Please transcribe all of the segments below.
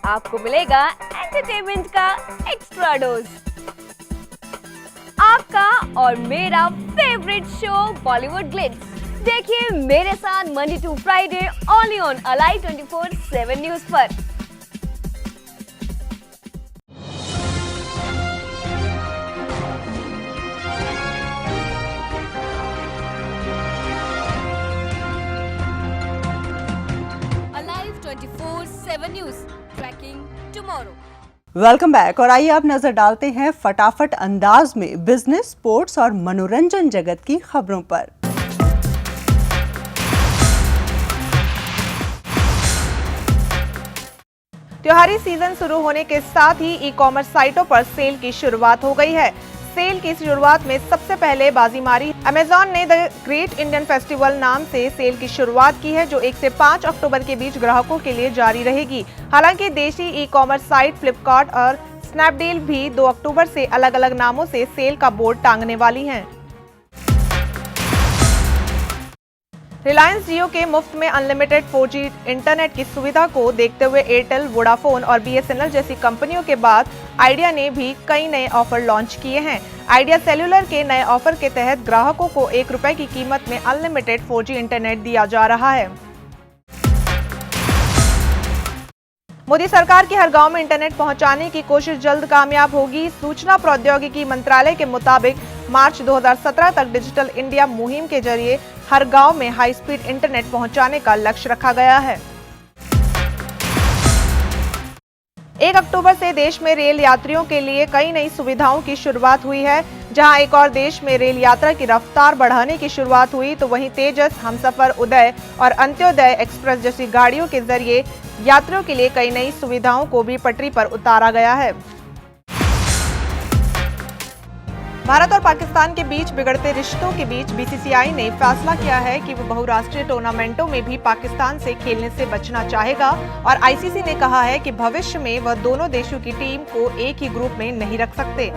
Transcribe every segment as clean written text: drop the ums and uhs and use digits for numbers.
आपको मिलेगा एंटरटेनमेंट का एक्स्ट्रा डोज। आपका और मेरा फेवरेट शो बॉलीवुड ग्लिम्स देखिए मेरे साथ Monday to Friday only on Alive 24/7 news पर। Alive 24/7 news, tracking tomorrow. Welcome back और आइए अब नजर डालते हैं फटाफट अंदाज में बिजनेस, स्पोर्ट्स और मनोरंजन जगत की खबरों पर। त्योहारी सीजन शुरू होने के साथ ही ई कॉमर्स साइटों पर सेल की शुरुआत हो गई है। सेल की शुरुआत में सबसे पहले बाजी मारी अमेजॉन ने द ग्रेट इंडियन फेस्टिवल नाम से सेल की शुरुआत की है, जो 1 से 5 अक्टूबर के बीच ग्राहकों के लिए जारी रहेगी। हालांकि देशी ई कॉमर्स साइट फ्लिपकार्ट और स्नैपडील भी 2 अक्टूबर से अलग अलग नामों से सेल का बोर्ड टांगने वाली हैं। रिलायंस जियो के मुफ्त में अनलिमिटेड 4G इंटरनेट की सुविधा को देखते हुए एयरटेल, वोडाफोन और BSNL जैसी कंपनियों के बाद आइडिया ने भी कई नए ऑफर लॉन्च किए हैं। आइडिया सेल्युलर के नए ऑफर के तहत ग्राहकों को ₹1 की कीमत में अनलिमिटेड 4G इंटरनेट दिया जा रहा है। मोदी सरकार की हर गांव में इंटरनेट पहुंचाने की कोशिश जल्द कामयाब होगी। सूचना प्रौद्योगिकी मंत्रालय के मुताबिक मार्च 2017 तक डिजिटल इंडिया मुहिम के जरिए हर गांव में हाई स्पीड इंटरनेट पहुंचाने का लक्ष्य रखा गया है। 1 अक्टूबर से देश में रेल यात्रियों के लिए कई नई सुविधाओं की शुरुआत हुई है। जहां एक और देश में रेल यात्रा की रफ्तार बढ़ाने की शुरुआत हुई, तो वहीं तेजस, हमसफर, उदय और अंत्योदय एक्सप्रेस जैसी गाड़ियों के जरिए यात्रियों के लिए कई नई सुविधाओं को भी पटरी पर उतारा गया है। भारत और पाकिस्तान के बीच बिगड़ते रिश्तों के बीच BCCI ने फैसला किया है कि वो बहुराष्ट्रीय टूर्नामेंटों में भी पाकिस्तान से खेलने से बचना चाहेगा और ICC ने कहा है कि भविष्य में वह दोनों देशों की टीम को एक ही ग्रुप में नहीं रख सकते।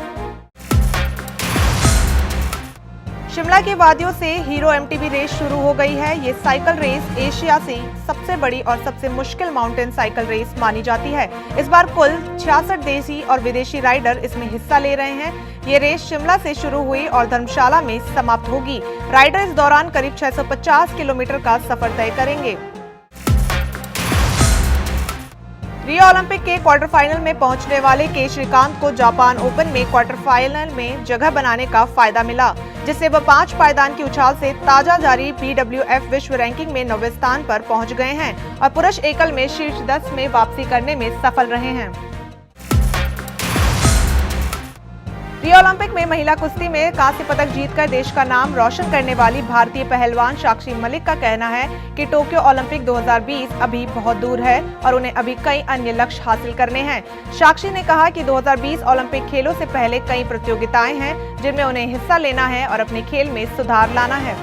शिमला की वादियों से हीरो MTB रेस शुरू हो गई है। ये साइकिल रेस एशिया से सबसे बड़ी और सबसे मुश्किल माउंटेन साइकिल रेस मानी जाती है। इस बार कुल 66 देशी और विदेशी राइडर इसमें हिस्सा ले रहे हैं। ये रेस शिमला से शुरू हुई और धर्मशाला में समाप्त होगी। राइडर इस दौरान करीब 650 किलोमीटर का सफर तय करेंगे। रियो ओलंपिक के क्वार्टर फाइनल में पहुंचने वाले के श्रीकांत को जापान ओपन में क्वार्टर फाइनल में जगह बनाने का फायदा मिला, जिससे वह 5 पायदान की उछाल से ताजा जारी BWF विश्व रैंकिंग में 9वें स्थान पर पहुंच गए हैं और पुरुष एकल में शीर्ष 10 में वापसी करने में सफल रहे हैं। रियो ओलंपिक में महिला कुश्ती में कांस्य पदक जीतकर देश का नाम रोशन करने वाली भारतीय पहलवान साक्षी मलिक का कहना है कि टोक्यो ओलंपिक 2020 अभी बहुत दूर है और उन्हें अभी कई अन्य लक्ष्य हासिल करने हैं। साक्षी ने कहा कि 2020 ओलंपिक खेलों से पहले कई प्रतियोगिताएं हैं जिनमें उन्हें हिस्सा लेना है और अपने खेल में सुधार लाना है।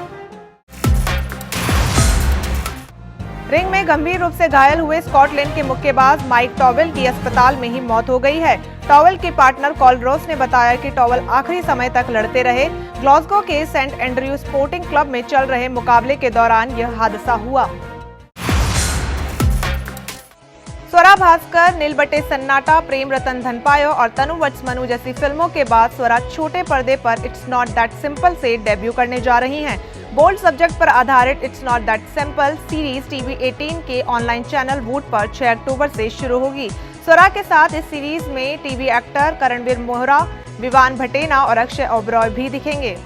रिंग में गंभीर रूप से घायल हुए स्कॉटलैंड के मुक्केबाज माइक टॉवेल की अस्पताल में ही मौत हो गई है। टॉवेल के पार्टनर कॉल रॉस ने बताया कि टॉवेल आखिरी समय तक लड़ते रहे। ग्लासगो के सेंट एंड्रयू स्पोर्टिंग क्लब में चल रहे मुकाबले के दौरान यह हादसा हुआ। स्वरा भास्कर, नीलबटे सन्नाटा, प्रेम रतन धनपायो और तनु वत्समनु जैसी फिल्मों के बाद स्वरा छोटे पर्दे पर इट्स नॉट दैट सिंपल से डेब्यू करने जा रही हैं। बोल्ड सब्जेक्ट पर आधारित it's not that simple series TV18 के ऑनलाइन चैनल वूट पर 6 अक्टूबर से शुरू होगी। स्वरा के साथ इस सीरीज में टीवी एक्टर करणवीर मोहरा, विवान भटेना और अक्षय ओबरॉय भी दिखेंगे।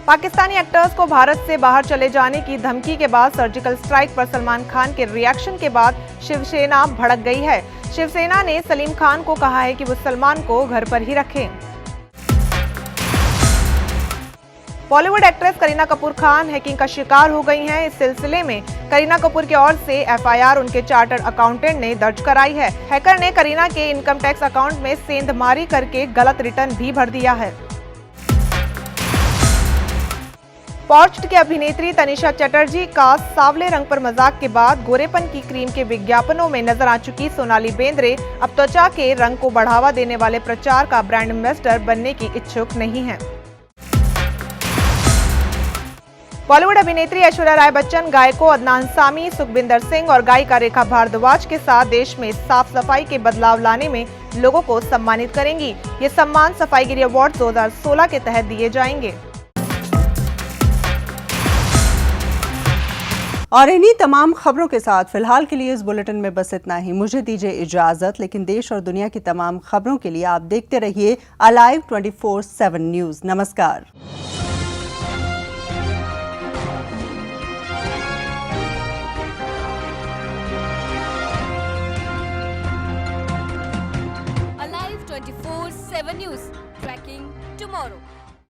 पाकिस्तानी एक्टर्स को भारत से बाहर चले जाने की धमकी के बाद सर्जिकल स्ट्राइक पर सलमान खान के रिएक्शन के बाद शिवसेना भड़क गई है। शिवसेना ने सलीम खान को कहा है कि वो सलमान को घर पर ही रखें। बॉलीवुड एक्ट्रेस करीना कपूर खान हैकिंग का शिकार हो गई हैं। इस सिलसिले में करीना कपूर की ओर से FIR उनके चार्टर्ड अकाउंटेंट ने दर्ज कराई है। हैकर ने करीना के इनकम टैक्स अकाउंट में सेंधमारी करके गलत रिटर्न भी भर दिया है। पॉर्च्ड की अभिनेत्री तनिषा चटर्जी का सांवले रंग पर मजाक के बाद गोरेपन की क्रीम के विज्ञापनों में नजर आ चुकी सोनाली बेंद्रे अब त्वचा के रंग को बढ़ावा देने वाले प्रचार का ब्रांड एम्बेसडर बनने की इच्छुक नहीं है। बॉलीवुड अभिनेत्री ऐश्वर्या राय बच्चन, गायकों अदनान सामी, सुखबिंदर सिंह और गायिका रेखा भारद्वाज के साथ देश में साफ सफाई के बदलाव लाने में लोगों को सम्मानित करेंगी। ये सम्मान सफाईगिरी अवार्ड 2016 के तहत दिए जाएंगे। और इन्हीं तमाम खबरों के साथ फिलहाल के लिए इस बुलेटिन में बस इतना ही। मुझे दीजिए इजाजत, लेकिन देश और दुनिया की तमाम खबरों के लिए आप देखते रहिए अलाइव 24/7 न्यूज। नमस्कार। Alive 24/7 News, tracking tomorrow.